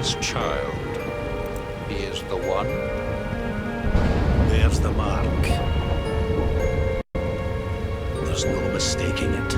This child, he is the one. There's the mark. There's no mistaking it.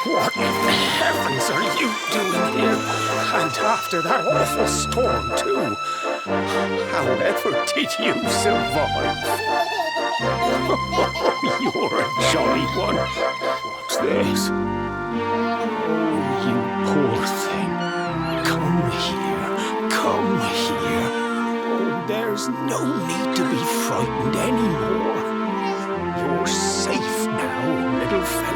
What in the heavens are you doing here? And after that awful storm, too. However did you survive? You're a jolly one. What's this? Oh, you poor thing. Come here. Come here. Oh, there's no need to be frightened anymore. You're safe now, little fellow.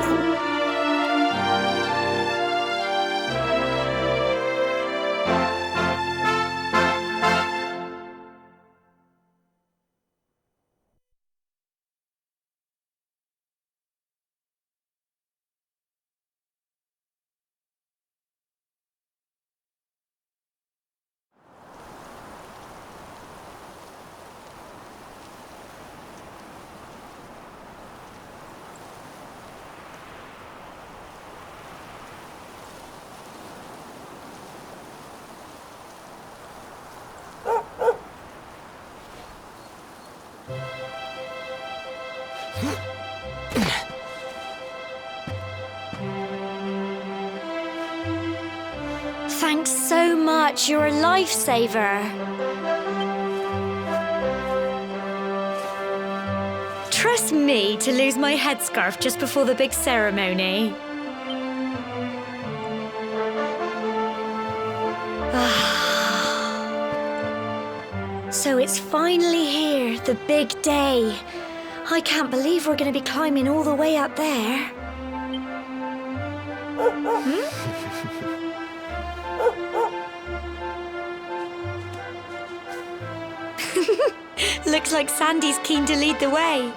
Thanks so much, you're a lifesaver. Trust me to lose my headscarf just before the big ceremony. So it's finally here, the big day. I can't believe we're going to be climbing all the way up there. Looks like Sandy's keen to lead the way.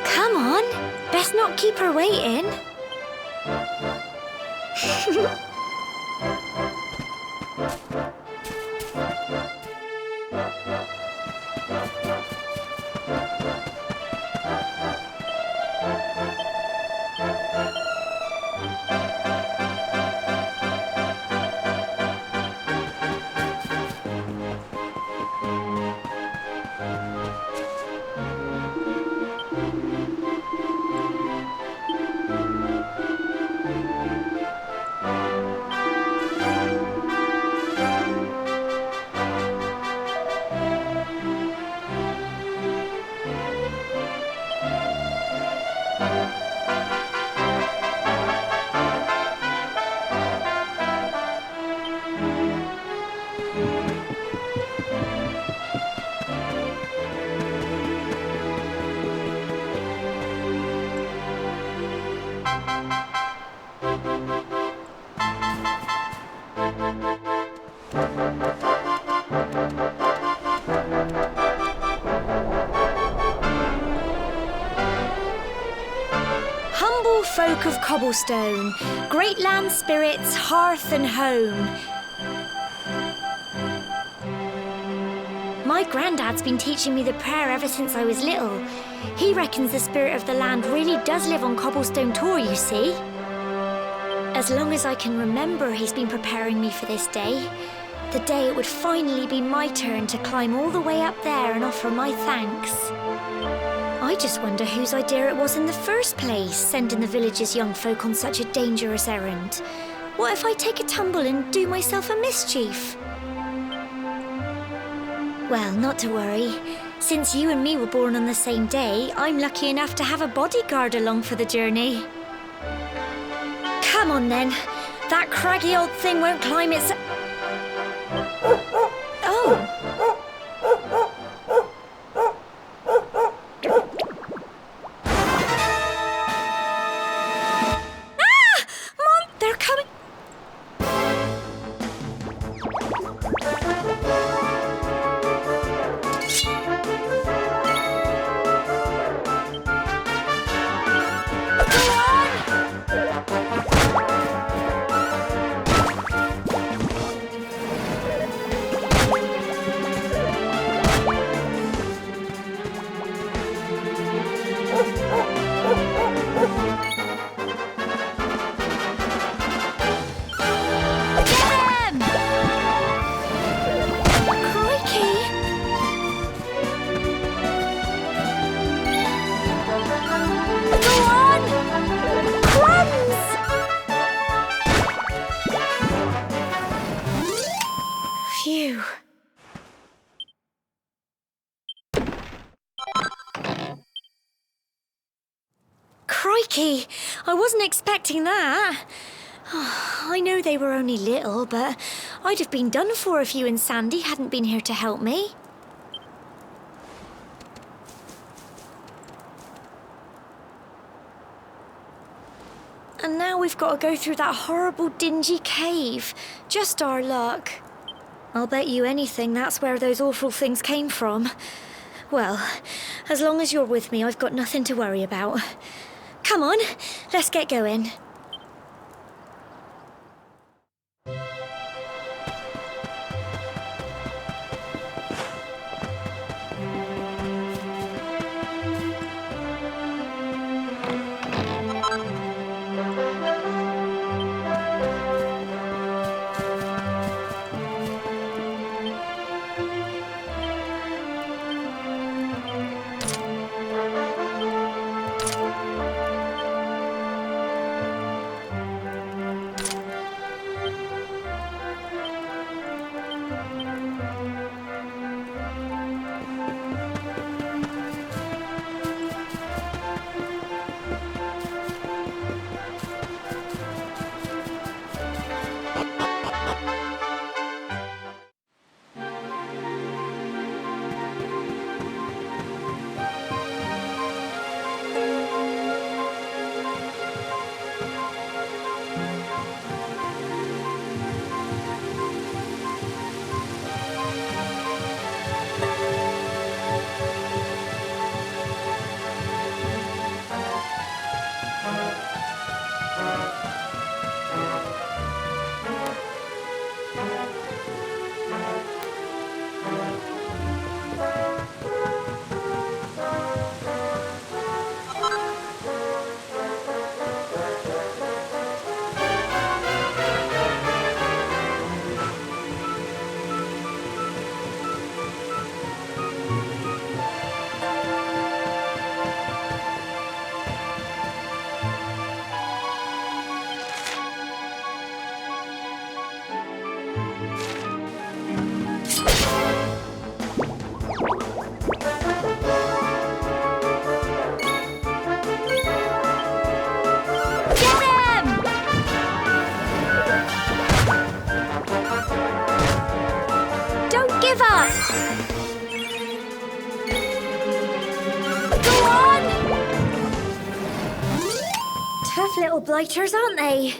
Come on, best not keep her waiting. Humble folk of cobblestone, great land spirits, hearth and home. My granddad's been teaching me the prayer ever since I was little. He reckons the spirit of the land really does live on Cobblestone Tor, you see. As long as I can remember, he's been preparing me for this day. The day it would finally be my turn to climb all the way up there and offer my thanks. I just wonder whose idea it was in the first place, sending the village's young folk on such a dangerous errand. What if I take a tumble and do myself a mischief? Well, not to worry. Since you and me were born on the same day, I'm lucky enough to have a bodyguard along for the journey. Come on then. That craggy old thing won't climb its... Oh! Ah! Mom, they're coming... Phew. Crikey, I wasn't expecting that. I know they were only little, but I'd have been done for if you and Sandy hadn't been here to help me. And now we've got to go through that horrible, dingy cave. Just our luck. I'll bet you anything that's where those awful things came from. Well, as long as you're with me, I've got nothing to worry about. Come on, let's get going. Tough little blighters, aren't they?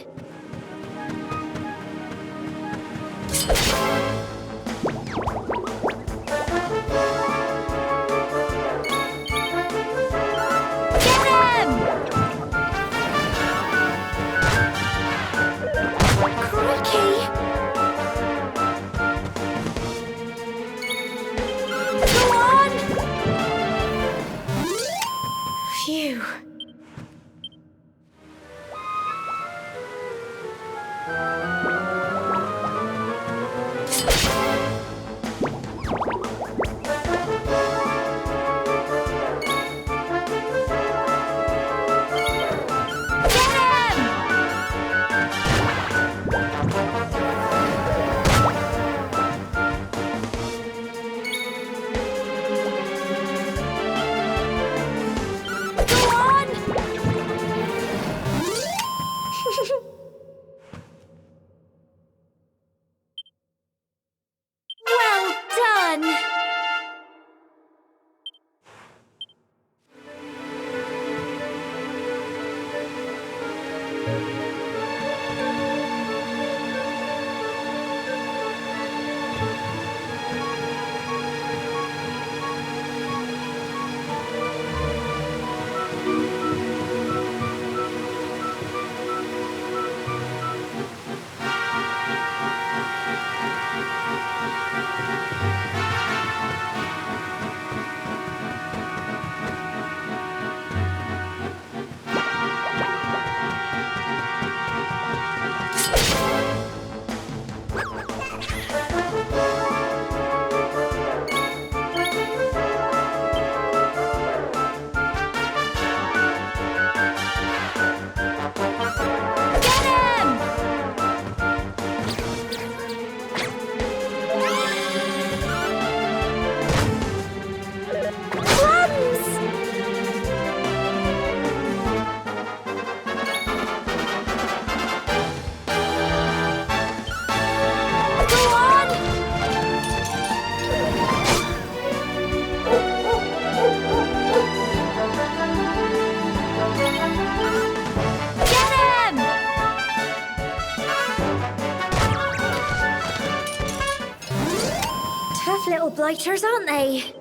tough little blighters, aren't they?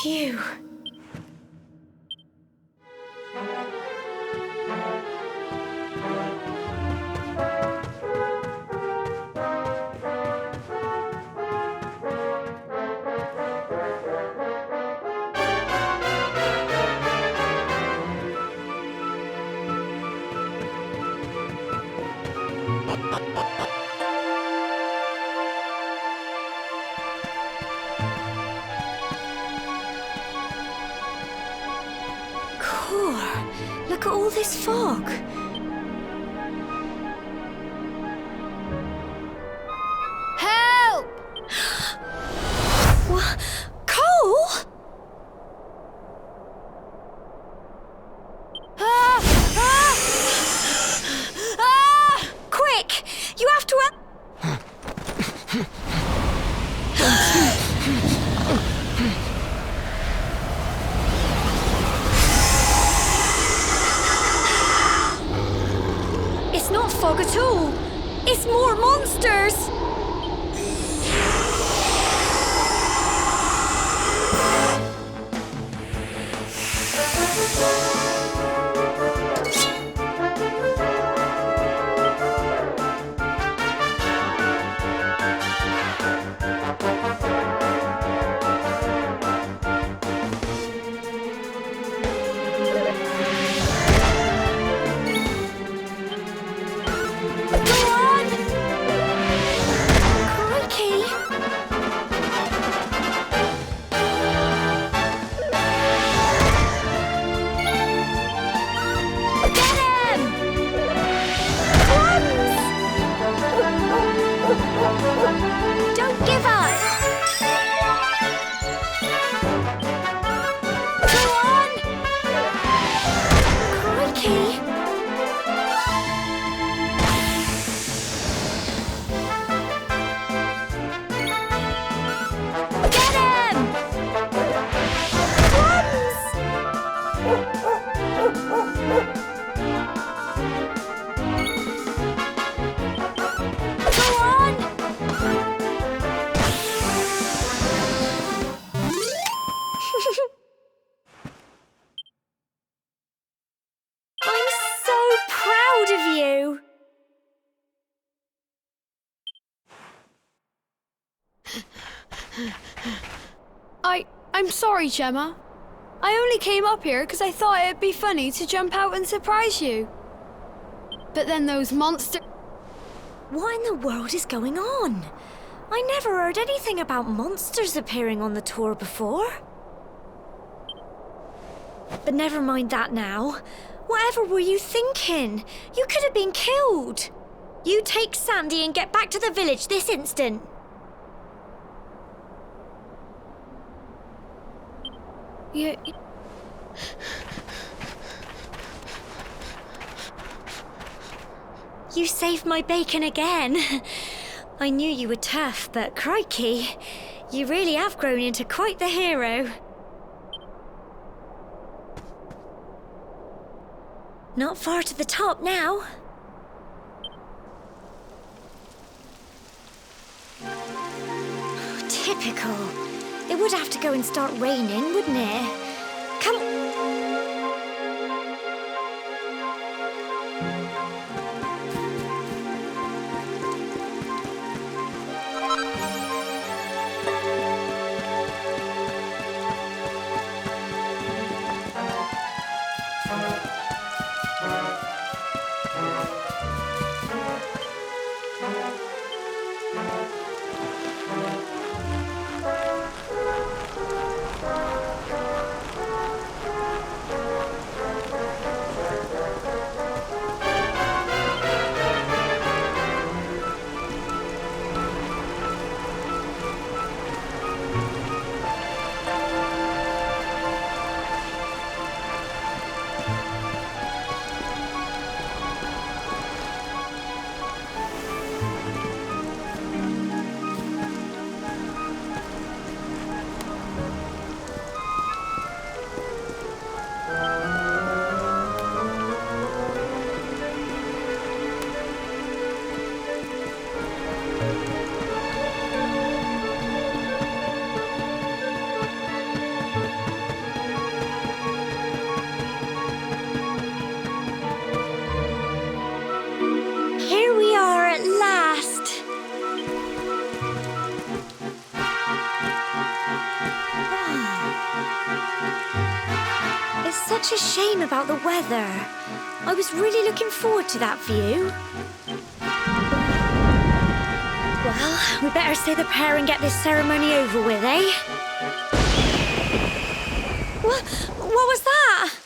Phew. Look at all this fog. Help! What? Cole? Ah! Ah! Ah! Quick! You have to... It's not fog at all. It's more monsters. Don't give up! Go on! Crikey! Get him! Go on! I'm so proud of you. I'm sorry, Gemma. I only came up here because I thought it'd be funny to jump out and surprise you. But then those monsters... What in the world is going on? I never heard anything about monsters appearing on the tour before. But never mind that now. Whatever were you thinking? You could have been killed. You take Sandy and get back to the village this instant. Yeah. You saved my bacon again. I knew you were tough, but crikey, you really have grown into quite the hero. Not far to the top now. Typical. It would have to go and start raining, wouldn't it? Come on. such a shame about the weather. I was really looking forward to that view. Well, we better say the prayer and get this ceremony over with, eh? What was that?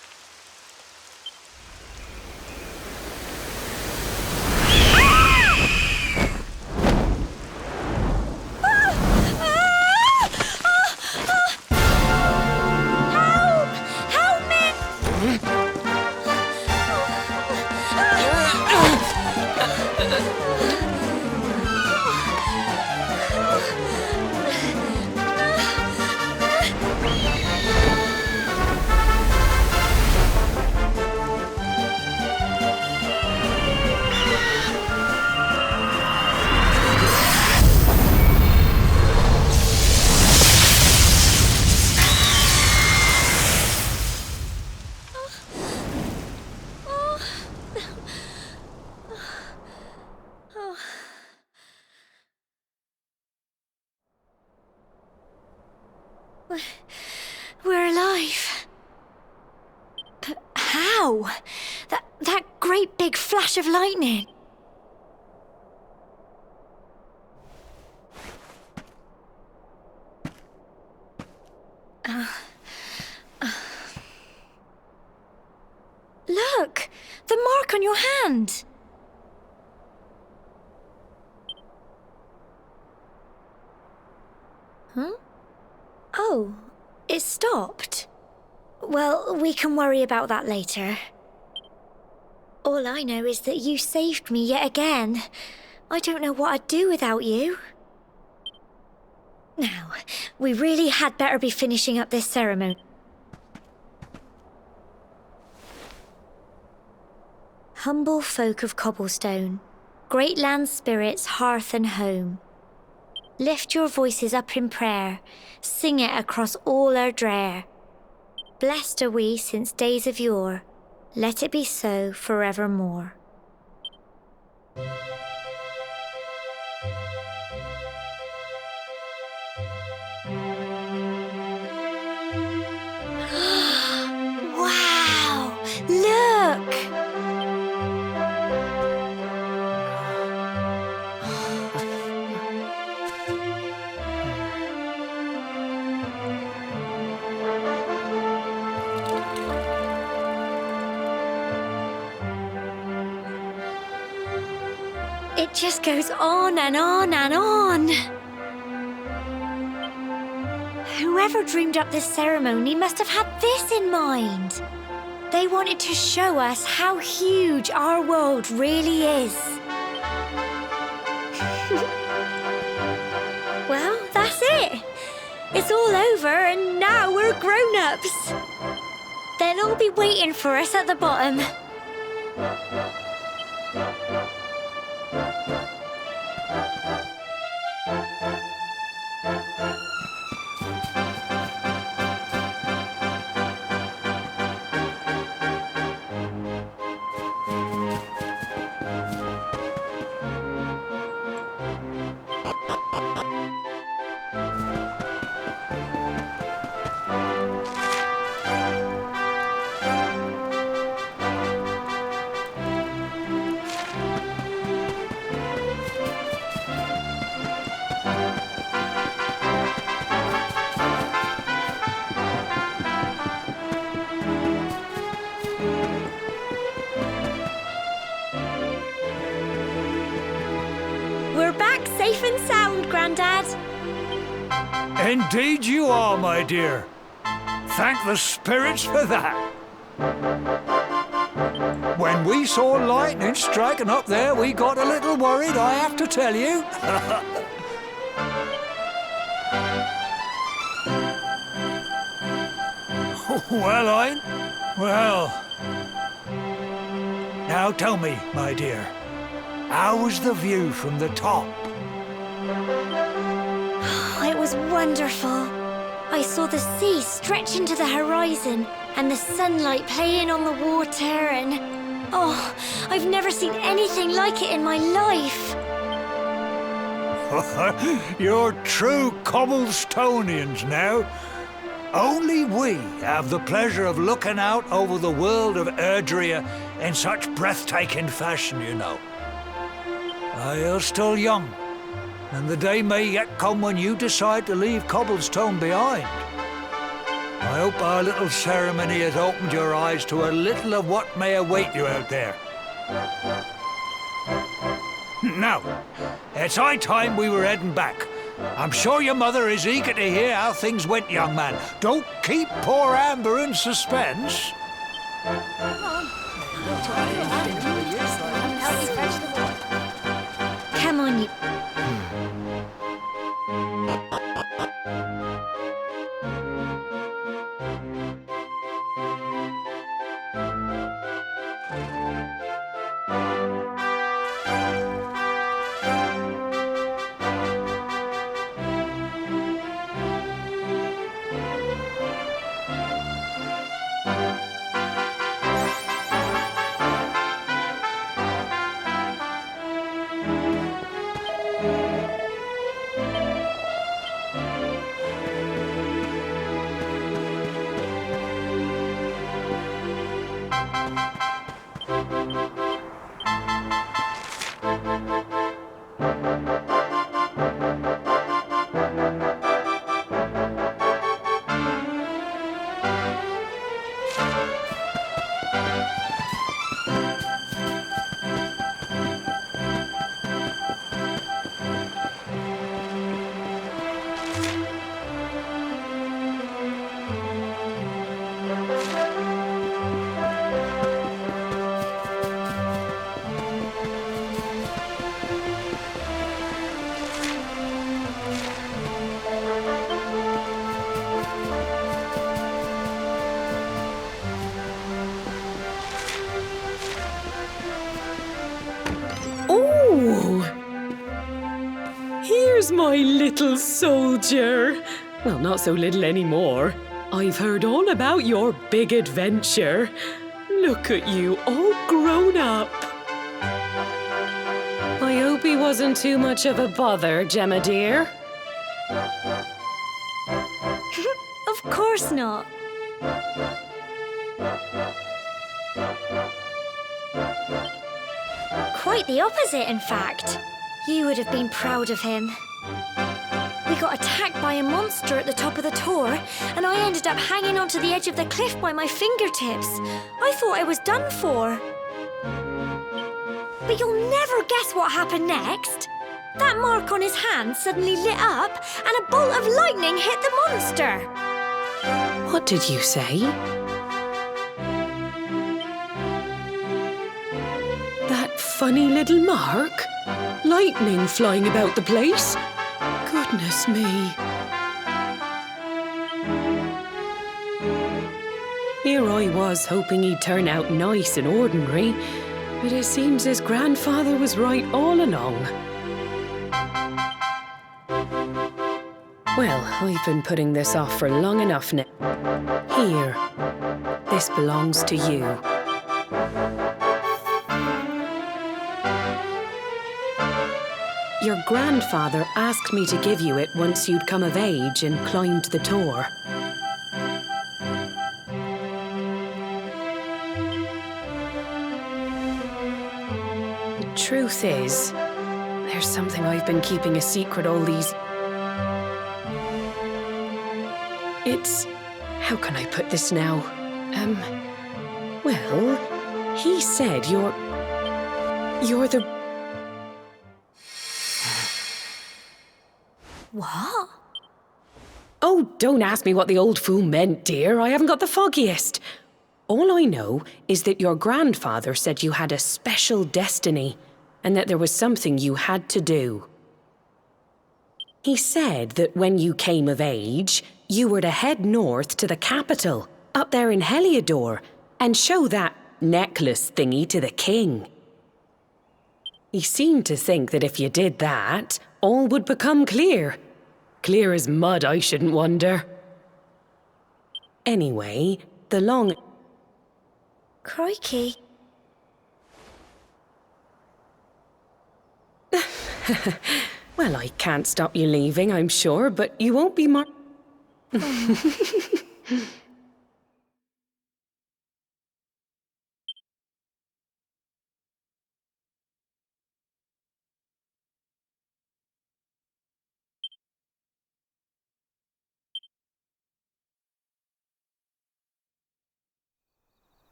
We're alive. But how? That great big flash of lightning. Look! The mark on your hand! Huh? Oh, it stopped. Well, we can worry about that later. All I know is that you saved me yet again. I don't know what I'd do without you. Now, we really had better be finishing up this ceremony. Humble folk of Cobblestone, great land spirits, hearth and home. Lift your voices up in prayer, sing it across all our drear. Blessed are we since days of yore, let it be so forevermore. Wow! Look! It just goes on and on and on. Whoever dreamed up this ceremony must have had this in mind. They wanted to show us how huge our world really is. Well, that's it. It's all over and now we're grown-ups. They'll all be waiting for us at the bottom. We're back safe and sound, Grandad. Indeed you are, my dear. Thank the spirits for that. When we saw lightning striking up there, we got a little worried, I have to tell you. Well, well. Now tell me, my dear, how was the view from the top? It was wonderful. I saw the sea stretch into the horizon and the sunlight playing on the water and... Oh, I've never seen anything like it in my life. You're true Cobblestonians now. Only we have the pleasure of looking out over the world of Erdrea in such breathtaking fashion, you know. You're still young, and the day may yet come when you decide to leave Cobblestone behind. I hope our little ceremony has opened your eyes to a little of what may await you out there. Now, it's high time we were heading back. I'm sure your mother is eager to hear how things went, young man. Don't keep poor Amber in suspense. Come on, you... Here's my little soldier. Well, not so little anymore. I've heard all about your big adventure. Look at you, all grown up. I hope he wasn't too much of a bother, Gemma dear. Of course not. Quite the opposite, in fact. You would have been proud of him. We got attacked by a monster at the top of the tor, and I ended up hanging onto the edge of the cliff by my fingertips. I thought I was done for. But you'll never guess what happened next. That mark on his hand suddenly lit up, and a bolt of lightning hit the monster. What did you say? That funny little mark? Lightning flying about the place? Goodness me. Here I was hoping he'd turn out nice and ordinary, but it seems his grandfather was right all along. Well, I've been putting this off for long enough now. Here, this belongs to you. Your grandfather asked me to give you it once you'd come of age and climbed the tor. The truth is, there's something I've been keeping a secret all these... It's... how can I put this now? Well, he said you're the... What? Oh, don't ask me what the old fool meant, dear. I haven't got the foggiest. All I know is that your grandfather said you had a special destiny and that there was something you had to do. He said that when you came of age, you were to head north to the capital, up there in Heliodor, and show that necklace thingy to the king. He seemed to think that if you did that, all would become clear. Clear as mud, I shouldn't wonder. Anyway, the long... Crikey. Well, I can't stop you leaving, I'm sure, but you won't be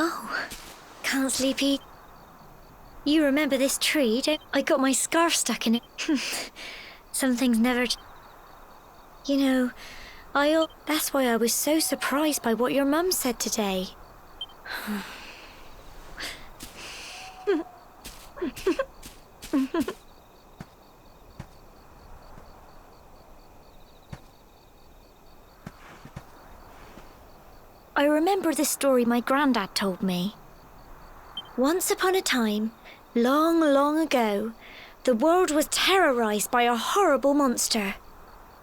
Oh, can't sleep. You remember this tree? I got my scarf stuck in it. Some things never... You know, that's why I was so surprised by what your mum said today. I remember the story my granddad told me. Once upon a time, long, long ago, the world was terrorized by a horrible monster.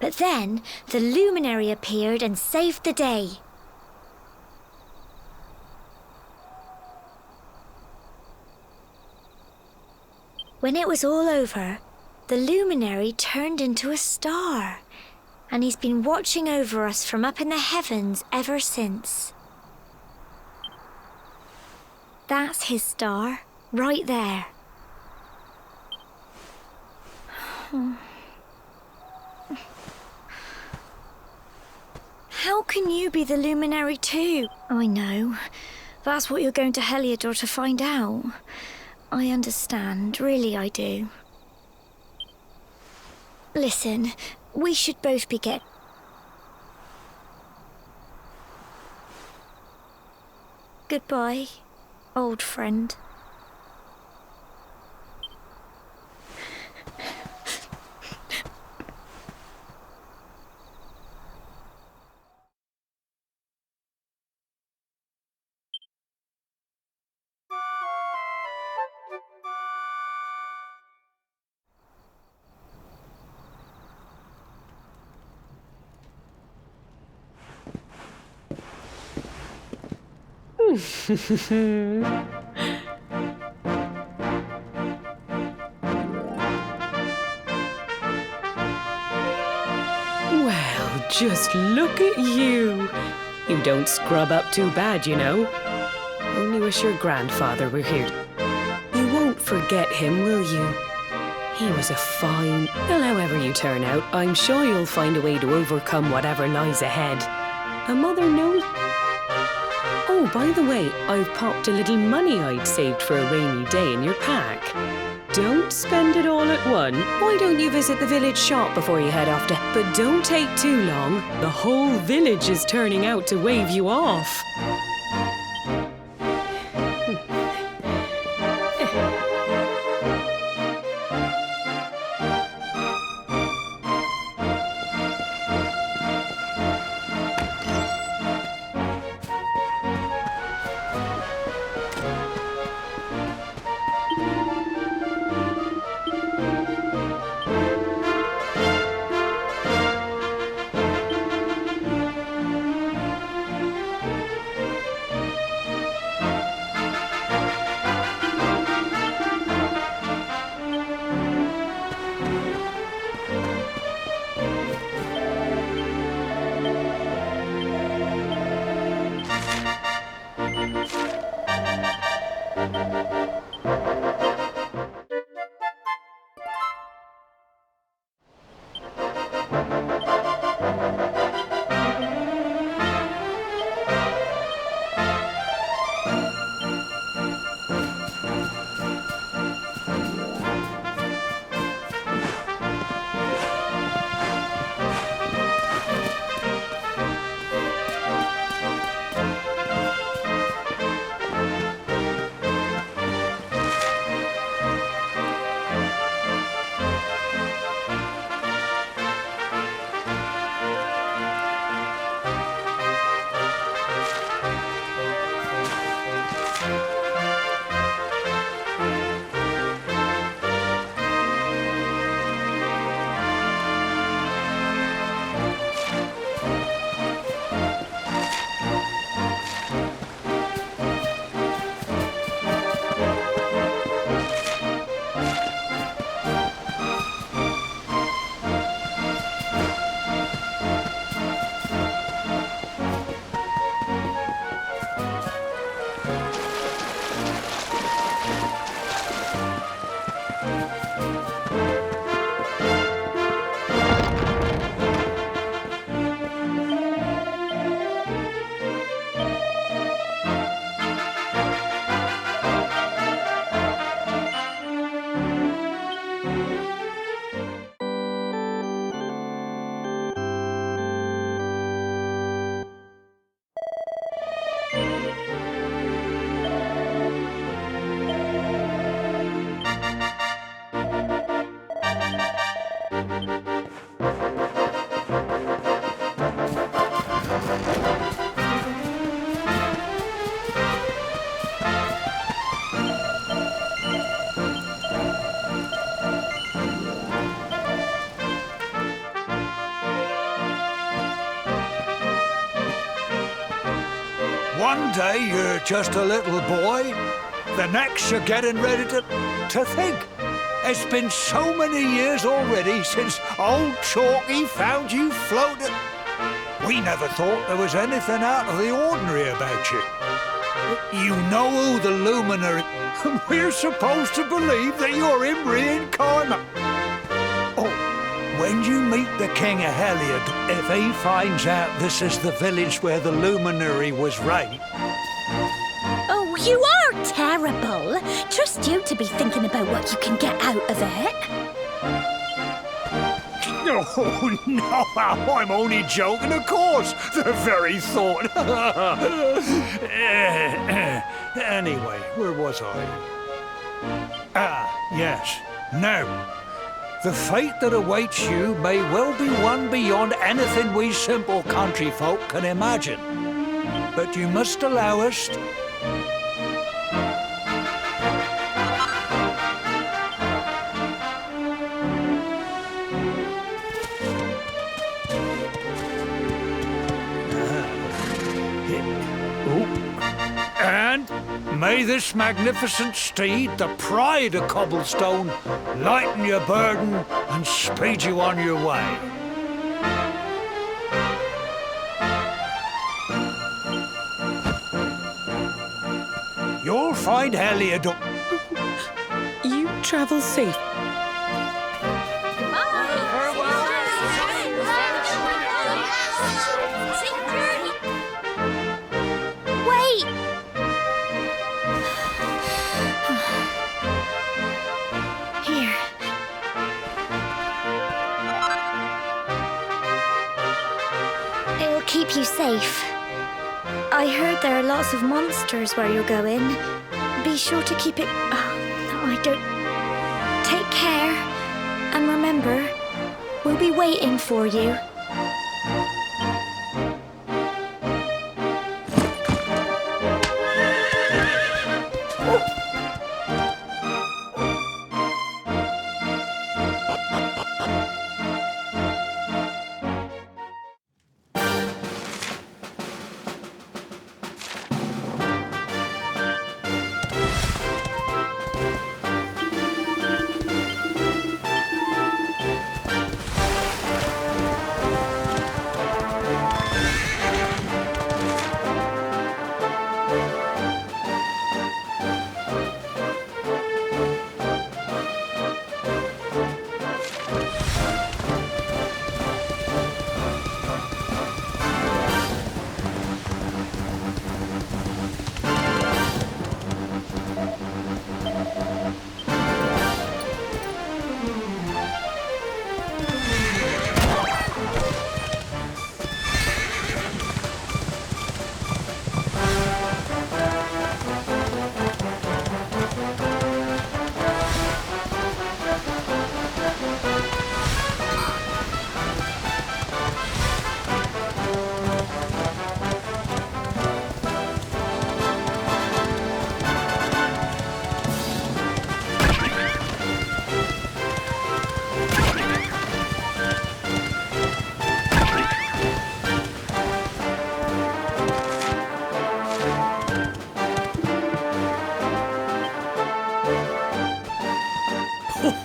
But then, the luminary appeared and saved the day. When it was all over, the luminary turned into a star. And he's been watching over us from up in the heavens ever since. That's his star, right there. How can you be the luminary too? I know. That's what you're going to Heliodor to find out. I understand, really I do. Listen, we should both be Goodbye, old friend. Well, just look at you. You don't scrub up too bad, you know. Only wish your grandfather were here. You won't forget him, will you? He was a fine... Well, however you turn out, I'm sure you'll find a way to overcome whatever lies ahead. A mother knows... Oh, by the way, I've popped a little money I'd saved for a rainy day in your pack. Don't spend it all at once. Why don't you visit the village shop before you head off to... But don't take too long. The whole village is turning out to wave you off. One day you're just a little boy, the next you're getting ready to think. It's been so many years already since old Chalky found you floating. We never thought there was anything out of the ordinary about you. You know who the luminary... We're supposed to believe that you're him reincarnate. Oh, when you meet the King of Heliod, if he finds out this is the village where the luminary was raised... Oh, you are terrible. Trust you to be thinking about what you can get out of it. Oh, no, I'm only joking, of course. The very thought. Anyway, where was I? Ah, yes. Now, the fate that awaits you may well be one beyond anything we simple country folk can imagine. But you must allow us... And may this magnificent steed, the pride of Cobblestone, lighten your burden and speed you on your way. You'll find Heliod. You travel safe. Wait! Here. It'll keep you safe. I heard there are lots of monsters where you're going. Be sure to keep it... Oh, I don't... Take care. And remember, we'll be waiting for you.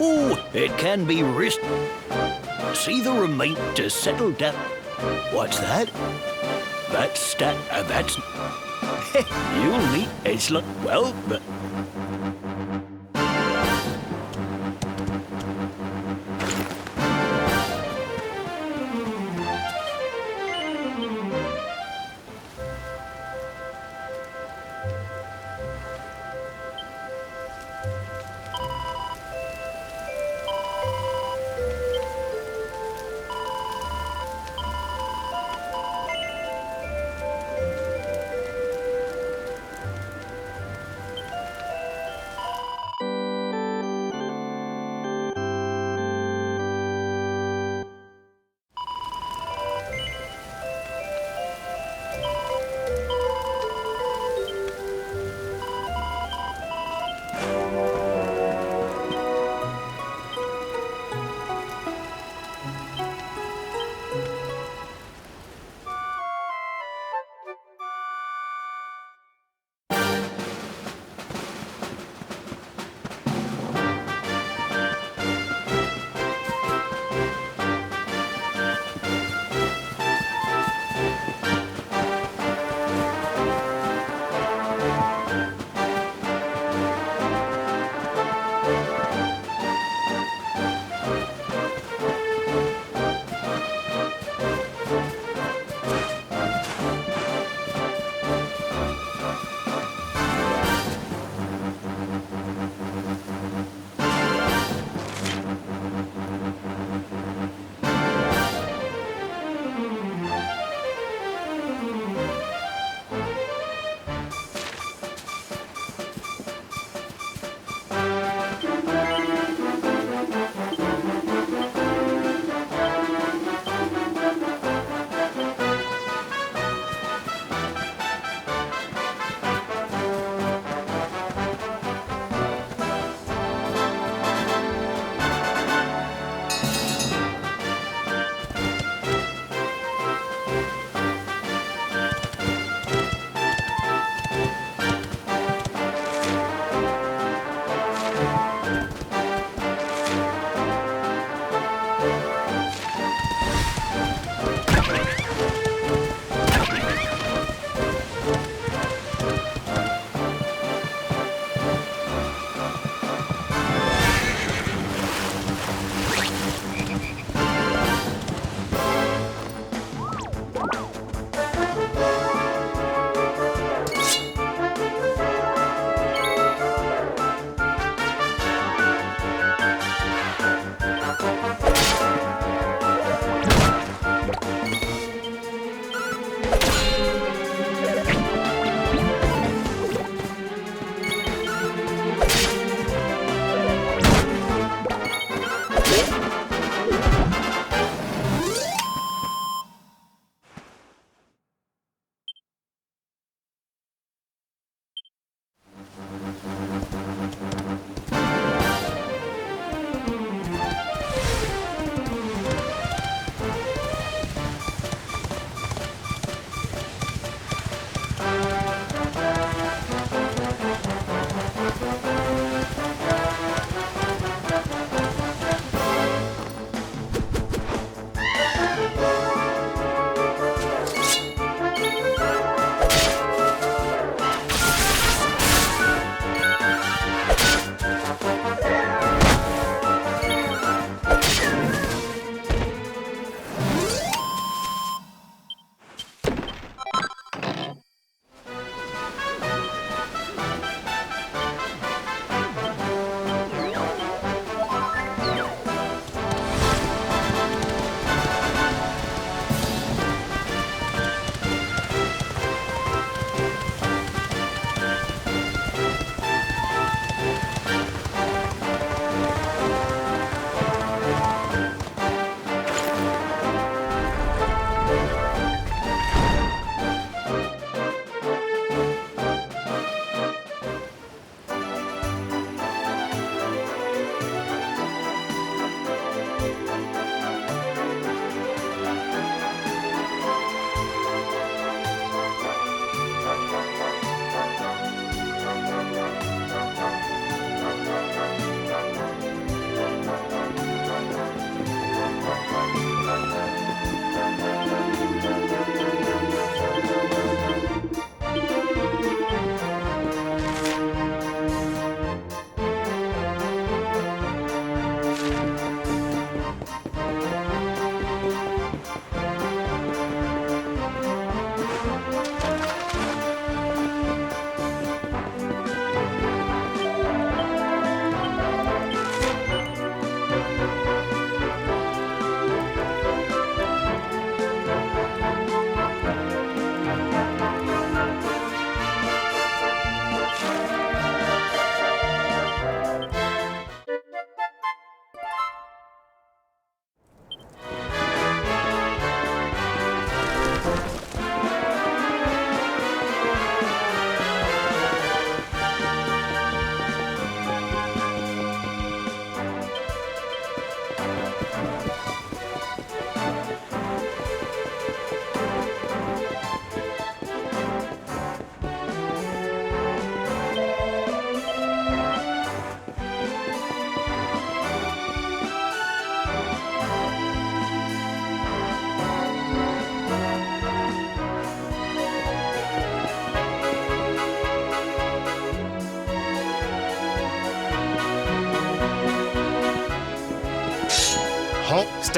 Oh, it can be risky. See the remain to settle down. What's that? That's that's... You'll meet Esla. Well, but...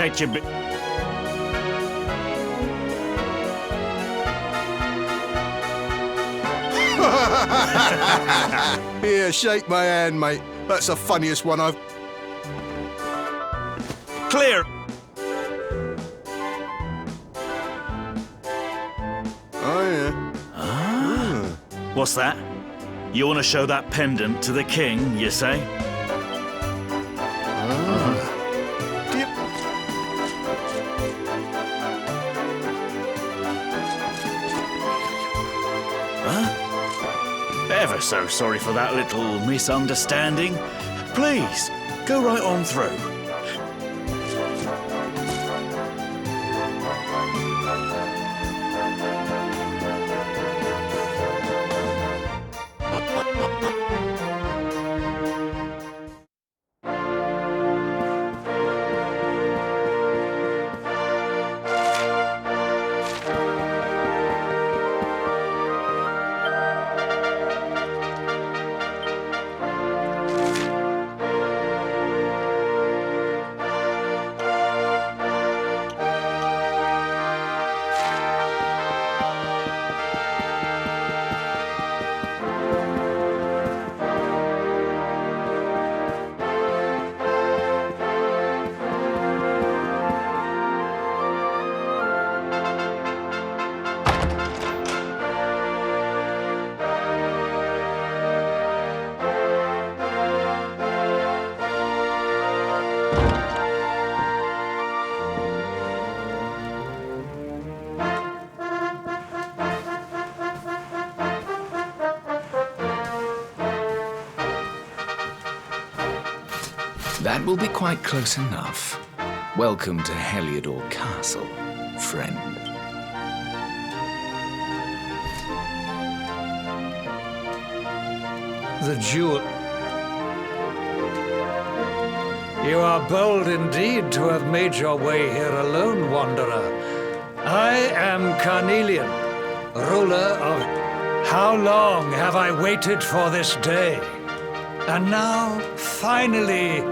protect your... Here, shake my hand, mate. That's the funniest one I've... Clear! Oh, yeah. What's that? You want to show that pendant to the king, you say? Dip. Ever so sorry for that little misunderstanding. Please, go right on through. That will be quite close enough. Welcome to Heliodor Castle, friend. The jewel. You are bold indeed to have made your way here alone, wanderer. I am Carnelian, ruler of... How long have I waited for this day? And now, finally,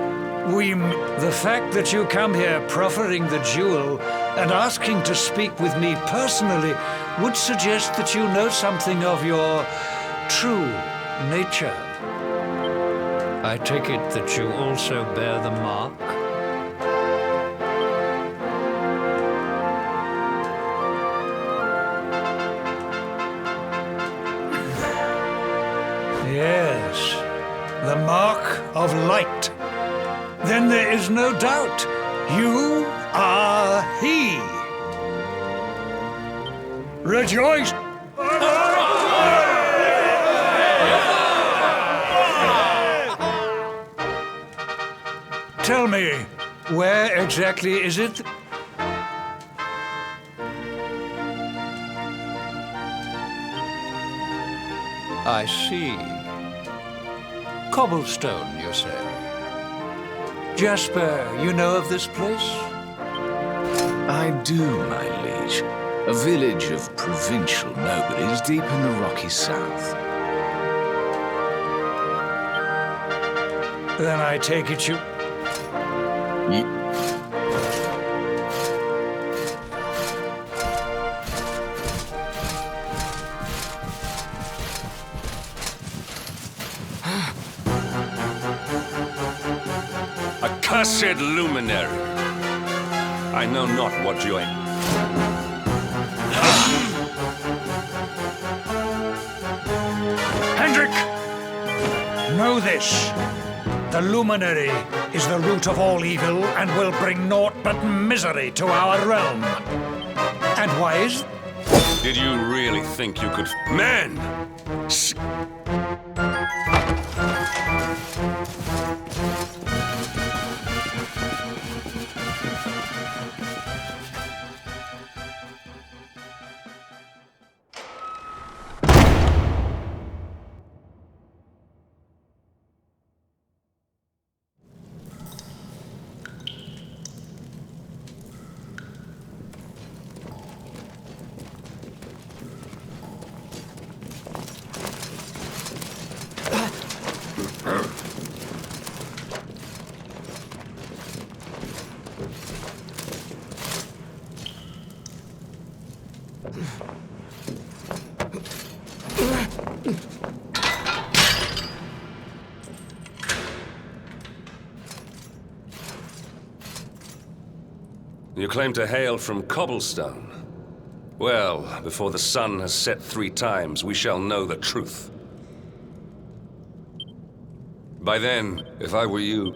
the fact that you come here proffering the jewel and asking to speak with me personally would suggest that you know something of your true nature. I take it that you also bear the mark? Yes, the mark of light. Then there is no doubt. You are he. Rejoice! Tell me, where exactly is it? I see. Cobblestone, you say? Jasper, you know of this place? I do, my liege. A village of provincial nobles deep in the rocky south. Then I take it you... Accursed luminary! I know not what you are. Hendrik! Know this. The luminary is the root of all evil and will bring naught but misery to our realm. And why is... Did you really think you could... Man! You claim to hail from Cobblestone. Well, before the sun has set 3 times, we shall know the truth. By then, if I were you...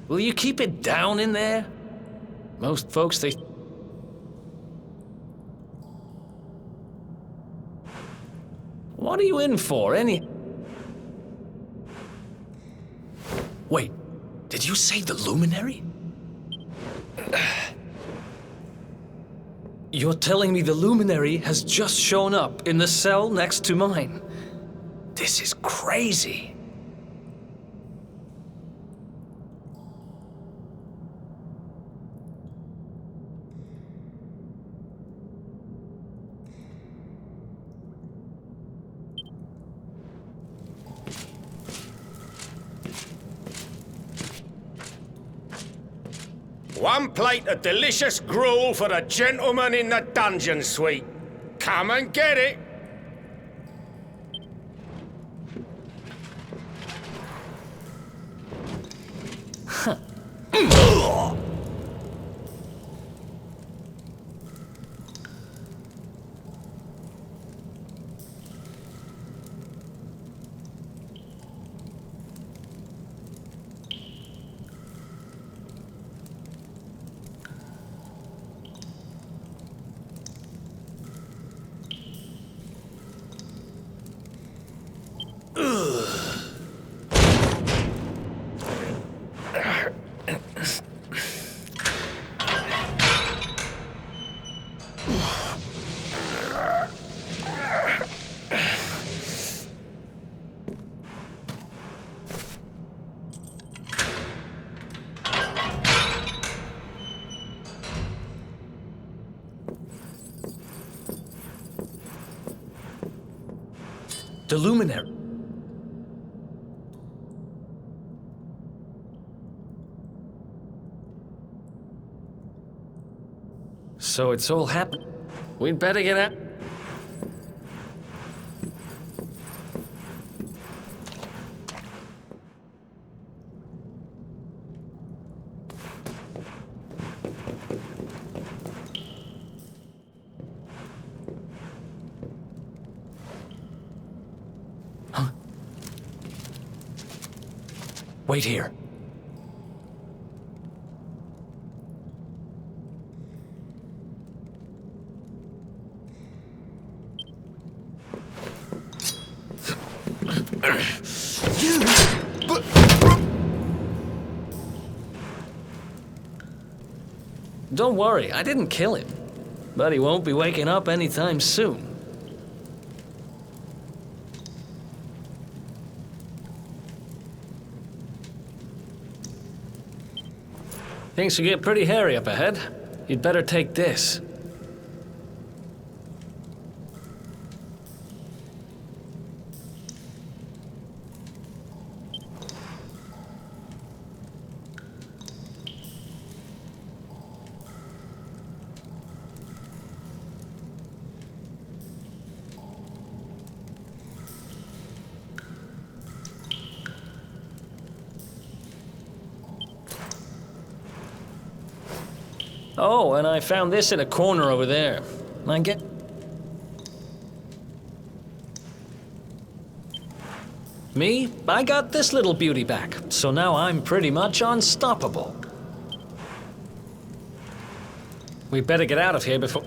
Will you keep it down in there? Most folks, they... What are you in for, Wait, did you say the luminary? You're telling me the luminary has just shown up in the cell next to mine? This is crazy. One plate of delicious gruel for the gentleman in the dungeon suite. Come and get it. The luminary. So it's all happened. We'd better get out. Wait here. Don't worry, I didn't kill him. But he won't be waking up anytime soon. Things will get pretty hairy up ahead. You'd better take this. Oh, and I found this in a corner over there. I get... Me, I got this little beauty back, so now I'm pretty much unstoppable. We better get out of here before...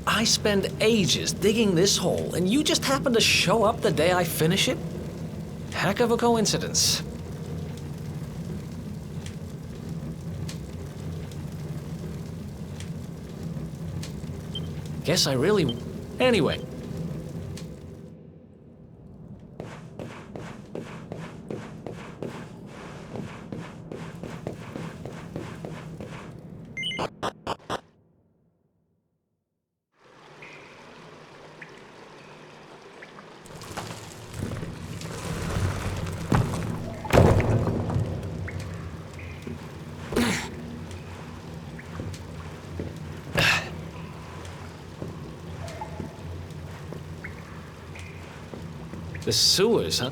I spend ages digging this hole, and you just happen to show up the day I finish it? Heck of a coincidence. Guess I really... Anyway. The sewers, huh?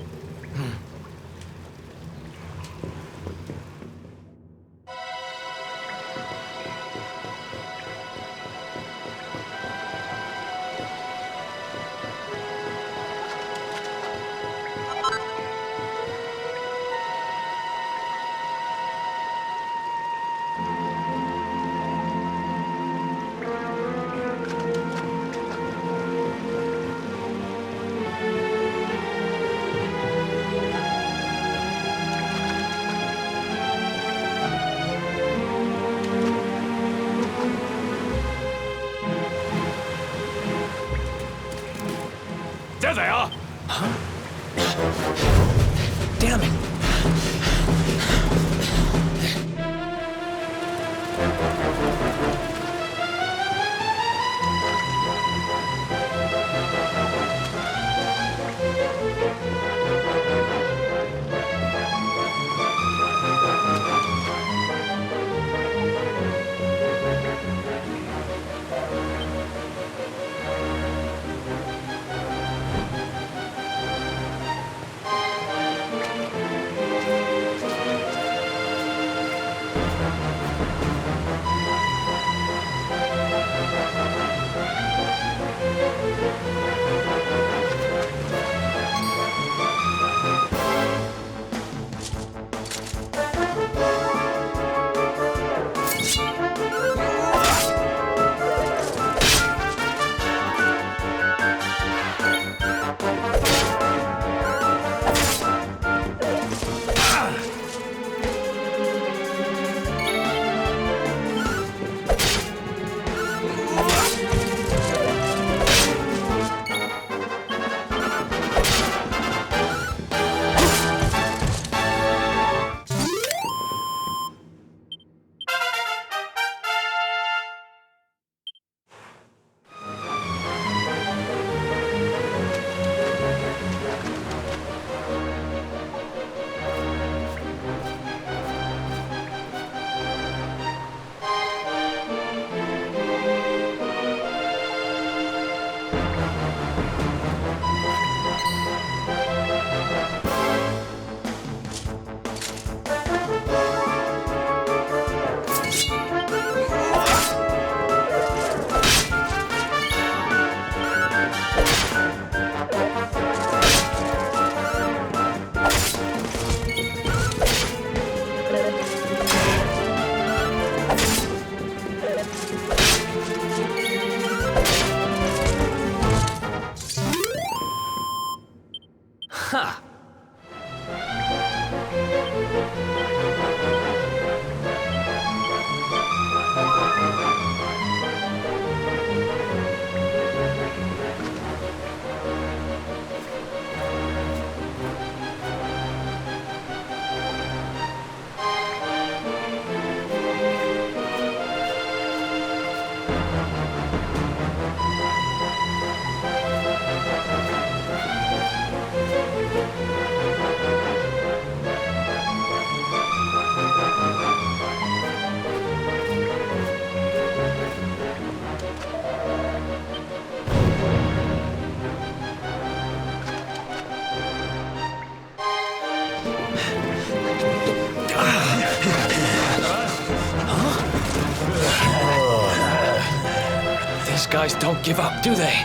These guys don't give up, do they?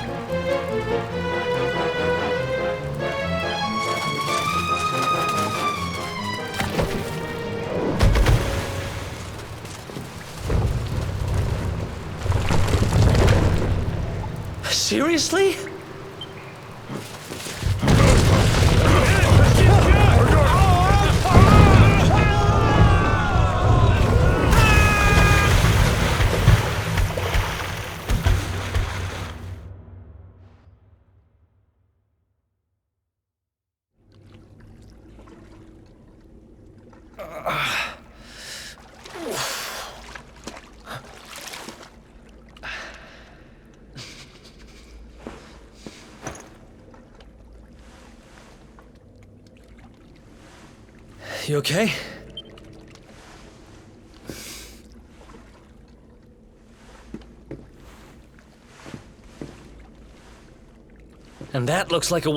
Seriously? You okay? And that looks like a